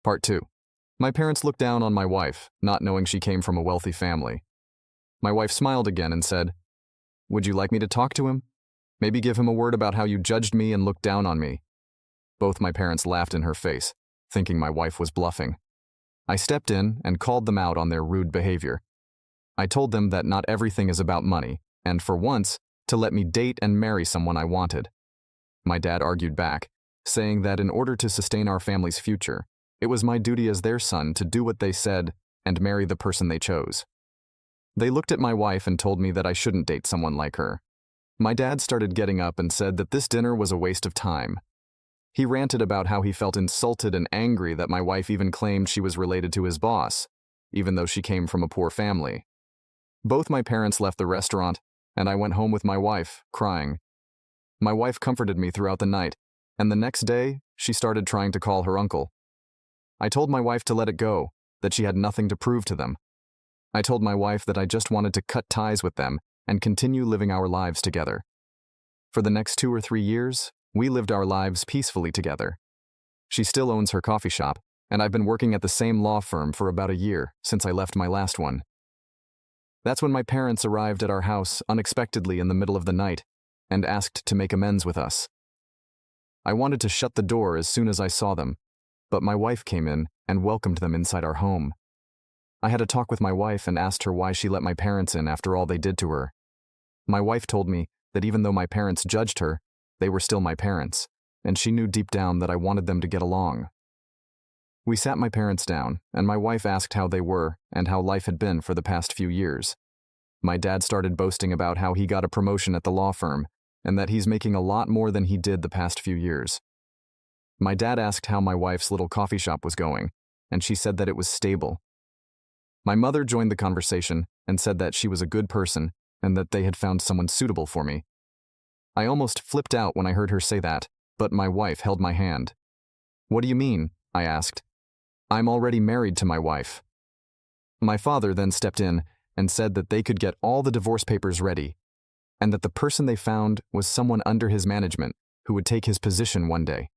Part 2. My parents looked down on my wife, not knowing she came from a wealthy family. My wife smiled again and said, "Would you like me to talk to him? Maybe give him a word about how you judged me and looked down on me." Both my parents laughed in her face, thinking my wife was bluffing. I stepped in and called them out on their rude behavior. I told them that not everything is about money, and for once, to let me date and marry someone I wanted. My dad argued back, saying that in order to sustain our family's future, it was my duty as their son to do what they said and marry the person they chose. They looked at my wife and told me that I shouldn't date someone like her. My dad started getting up and said that this dinner was a waste of time. He ranted about how he felt insulted and angry that my wife even claimed she was related to his boss, even though she came from a poor family. Both my parents left the restaurant, and I went home with my wife, crying. My wife comforted me throughout the night, and the next day, she started trying to call her uncle. I told my wife to let it go, that she had nothing to prove to them. I told my wife that I just wanted to cut ties with them and continue living our lives together. For the next 2 or 3 years, we lived our lives peacefully together. She still owns her coffee shop, and I've been working at the same law firm for about a year since I left my last one. That's when my parents arrived at our house unexpectedly in the middle of the night and asked to make amends with us. I wanted to shut the door as soon as I saw them, but my wife came in and welcomed them inside our home. I had a talk with my wife and asked her why she let my parents in after all they did to her. My wife told me that even though my parents judged her, they were still my parents, and she knew deep down that I wanted them to get along. We sat my parents down, and my wife asked how they were and how life had been for the past few years. My dad started boasting about how he got a promotion at the law firm and that he's making a lot more than he did the past few years. My dad asked how my wife's little coffee shop was going, and she said that it was stable. My mother joined the conversation and said that she was a good person and that they had found someone suitable for me. I almost flipped out when I heard her say that, but my wife held my hand. "What do you mean?" I asked. "I'm already married to my wife." My father then stepped in and said that they could get all the divorce papers ready, and that the person they found was someone under his management who would take his position one day.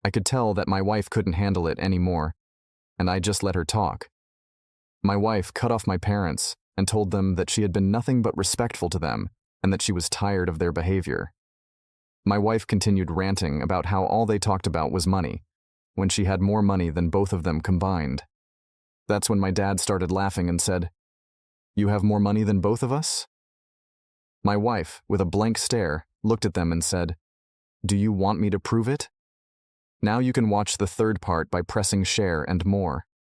I could tell that my wife couldn't handle it anymore, and I just let her talk. My wife cut off my parents and told them that she had been nothing but respectful to them and that she was tired of their behavior. My wife continued ranting about how all they talked about was money, when she had more money than both of them combined. That's when my dad started laughing and said, "You have more money than both of us?" My wife, with a blank stare, looked at them and said, "Do you want me to prove it?" Now you can watch the third part by pressing share and more.